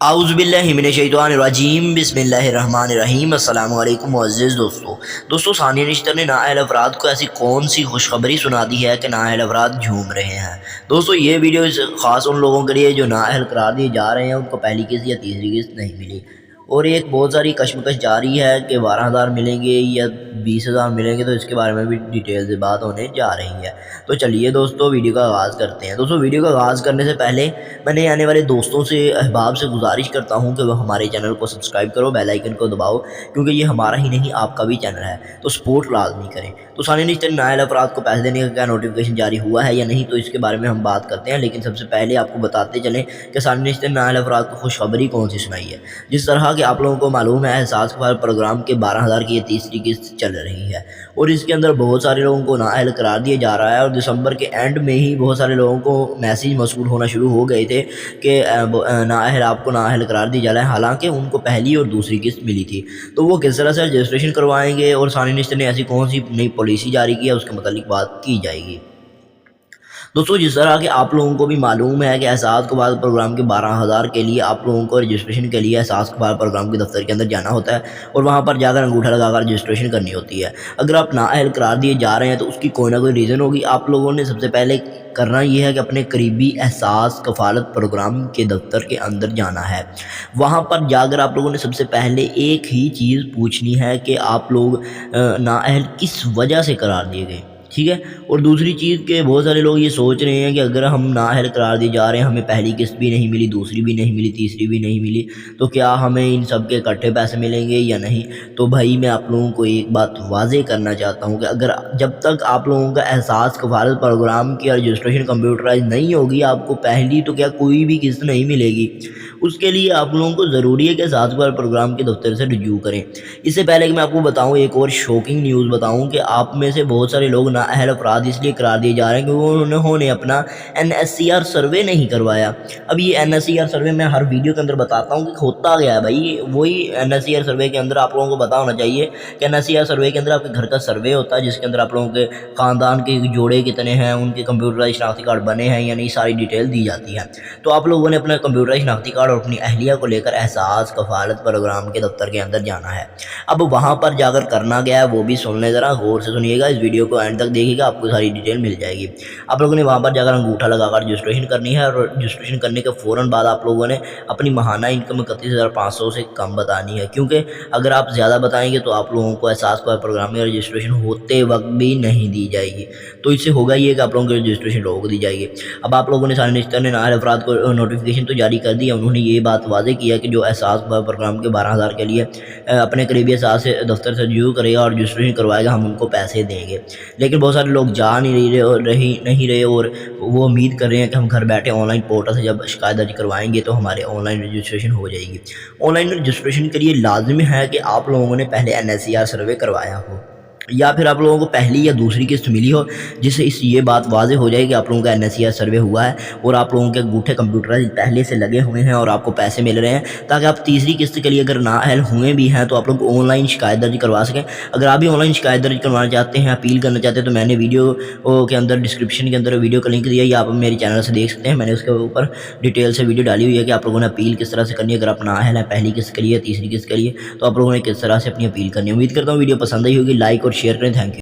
اعوذ باللہ من الشیطان الرجیم بسم اللہ الرحمن الرحیم۔ السلام علیکم معزز دوستو ثانیہ نشتر نے نااہل افراد کو ایسی کون سی خوشخبری سنا دی ہے کہ نااہل افراد جھوم رہے ہیں۔ دوستو یہ ویڈیو خاص ان لوگوں کے لیے جو نااہل قرار دیے جا رہے ہیں، ان کو پہلی قسط یا تیسری قسط نہیں ملی، اور ایک بہت ساری کشمکش جاری ہے کہ 12,000 ملیں گے یا 20,000 ملیں گے، تو اس کے بارے میں بھی ڈیٹیل سے بات ہونے جا رہی ہے۔ تو چلیے دوستو ویڈیو کا آغاز کرتے ہیں۔ دوستو ویڈیو کا آغاز کرنے سے پہلے میں نے آنے والے دوستوں سے احباب سے گزارش کرتا ہوں کہ وہ ہمارے چینل کو سبسکرائب کرو، بیل آئیکن کو دباؤ، کیونکہ یہ ہمارا ہی نہیں آپ کا بھی چینل ہے، تو سپورٹ لازمی کریں۔ تو ثانیہ نشتر نااہل افراد کو پیسے دینے کا کیا نوٹیفیکیشن جاری ہوا ہے یا نہیں، تو اس کے بارے میں ہم بات کرتے ہیں، لیکن سب سے پہلے آپ کو بتاتے چلیں کہ ثانیہ نشتر نااہل افراد کو خوشخبری کون سی سنائی ہے۔ جس طرح کہ آپ لوگوں کو معلوم ہے، احساس کفایت پروگرام کے 12,000 کی یہ تیسری قسط چل رہی ہے، اور اس کے اندر بہت سارے لوگوں کو نااہل قرار دیا جا رہا ہے، اور دسمبر کے اینڈ میں ہی بہت سارے لوگوں کو میسیج موصول ہونا شروع ہو گئے تھے کہ نااہل آپ کو نااہل قرار دی جا رہا ہے، حالانکہ ان کو پہلی اور دوسری قسط ملی تھی۔ تو وہ کس طرح سے رجسٹریشن کروائیں گے، اور ثانیہ نشتر نے ایسی کون سی نئی پالیسی جاری کی ہے، اس کے متعلق بات کی جائے گی۔ دوستو جس طرح کہ آپ لوگوں کو بھی معلوم ہے کہ احساس کفایت پروگرام کے 12,000 کے لیے آپ لوگوں کو رجسٹریشن کے لیے احساس کفایت پروگرام کے دفتر کے اندر جانا ہوتا ہے، اور وہاں پر جا کر انگوٹھا لگا کر رجسٹریشن کرنی ہوتی ہے۔ اگر آپ نااہل قرار دیے جا رہے ہیں تو اس کی کوئی نہ کوئی ریزن ہوگی۔ آپ لوگوں نے سب سے پہلے کرنا یہ ہے کہ اپنے قریبی احساس کفالت پروگرام کے دفتر کے اندر جانا ہے۔ وہاں پر جا کر آپ لوگوں نے سب سے پہلے ایک ہی چیز پوچھنی ہے کہ آپ لوگ نااہل کس وجہ سے قرار دیے گئے، ٹھیک ہے۔ اور دوسری چیز کہ بہت سارے لوگ یہ سوچ رہے ہیں کہ اگر ہم نااہل قرار دیے جا رہے ہیں، ہمیں پہلی قسط بھی نہیں ملی، دوسری بھی نہیں ملی، تیسری بھی نہیں ملی، تو کیا ہمیں ان سب کے اکٹھے پیسے ملیں گے یا نہیں۔ تو بھائی میں آپ لوگوں کو ایک بات واضح کرنا چاہتا ہوں کہ اگر جب تک آپ لوگوں کا احساس کفالت پروگرام کی رجسٹریشن کمپیوٹرائز نہیں ہوگی، آپ کو پہلی تو کیا کوئی بھی قسط نہیں ملے گی۔ اس کے لیے آپ لوگوں کو ضروری ہے کہ احساس کفالت پروگرام کے دفتر سے رجوع کریں۔ اس سے پہلے کہ میں آپ کو بتاؤں، ایک اور شوکنگ نیوز بتاؤں کہ آپ میں سے بہت سارے لوگ نااہل افراد اس لیے قرار دیے جا رہے ہیں کہ انہوں نے اپنا NSCR سروے نہیں کروایا۔ اب یہ NSCR سروے میں ہر ویڈیو کے اندر بتاتا ہوں کہ ہوتا گیا ہے بھائی، وہی NSCR سروے کے اندر آپ لوگوں کو پتا ہونا چاہیے کہ NSCR سروے کے اندر آپ کے گھر کا سروے ہوتا ہے، جس کے اندر آپ لوگوں کے خاندان کے جوڑے کتنے ہیں، ان کے کمپیوٹرائز شناختی کارڈ بنے ہیں یا نہیں، ساری ڈیٹیل دی جاتی ہے۔ تو آپ لوگوں نے اپنا کمپیوٹرائز شناختی کارڈ اور اپنی اہلیہ کو لے کر احساس کفالت پروگرام کے دفتر کے اندر جانا ہے۔ اب وہاں پر جا کر کرنا گیا ہے وہ بھی سن لیں، ذرا غور سے سنیے گا، اس ویڈیو کو اینڈ تک دیکھیے گا، آپ کو ساری ڈیٹیل مل جائے گی۔ آپ لوگوں نے وہاں پر جا کر انگوٹھا لگا کر رجسٹریشن کرنی ہے، اور رجسٹریشن کرنے کے فوراً بعد آپ لوگوں نے اپنی ماہانہ انکم 31,500 سے کم بتانی ہے، کیونکہ اگر آپ زیادہ بتائیں گے تو آپ لوگوں کو احساس کفایت پروگرام میں رجسٹریشن ہوتے وقت بھی نہیں دی جائے گی۔ تو اس سے ہوگا یہ کہ آپ لوگوں کی رجسٹریشن روک دی جائے گی۔ اب آپ لوگوں نے ثانیہ نشتر نے نااہل افراد کو نوٹیفیکیشن تو جاری کر دیا، انہوں نے یہ بات واضح کیا کہ جو احساس کفایت پروگرام کے 12,000 کے لیے اپنے قریبی احساس سے دفتر سے رجوع کرے گا اور رجسٹریشن کروائے گا، ہم ان کو پیسے دیں گے۔ لیکن بہت سارے لوگ جا نہیں رہے اور وہ امید کر رہے ہیں کہ ہم گھر بیٹھے آن لائن پورٹل سے جب شکایت درج کروائیں گے تو ہمارے آن لائن رجسٹریشن ہو جائے گی۔ آن لائن رجسٹریشن کے لیے لازمی ہے کہ آپ لوگوں نے پہلے NSCR سروے کروایا ہو، یا پھر آپ لوگوں کو پہلی یا دوسری قسط ملی ہو، جس سے اس یہ بات واضح ہو جائے کہ آپ لوگوں کا NSCR سروے ہوا ہے اور آپ لوگوں کے انگوٹھے کمپیوٹر پہلے سے لگے ہوئے ہیں اور آپ کو پیسے مل رہے ہیں، تاکہ آپ تیسری قسط کے لیے اگر نااہل ہوئے بھی ہیں تو آپ لوگ آن لائن شکایت درج کروا سکیں۔ اگر آپ بھی آن لائن شکایت درج کروانا چاہتے ہیں، اپیل کرنا چاہتے ہیں، تو میں نے ویڈیو کے اندر ڈسکرپشن کے اندر ویڈیو کا لنک دیا ہے، یا آپ میرے چینل سے دیکھ سکتے ہیں، میں نے اس کے اوپر ڈیٹیل سے ویڈیو ڈالی ہوئی ہے کہ آپ لوگوں نے اپیل کس طرح سے کرنی ہے۔ اگر آپ نااہل ہیں پہلی قسط کے لیے، تیسری قسط کے لیے، تو آپ لوگوں نے کس طرح سے اپنی اپیل کرنی ہے۔ امید کرتا ہوں ویڈیو پسند آئی ہوگی، لائک اور شیئر کریں۔ Thank you.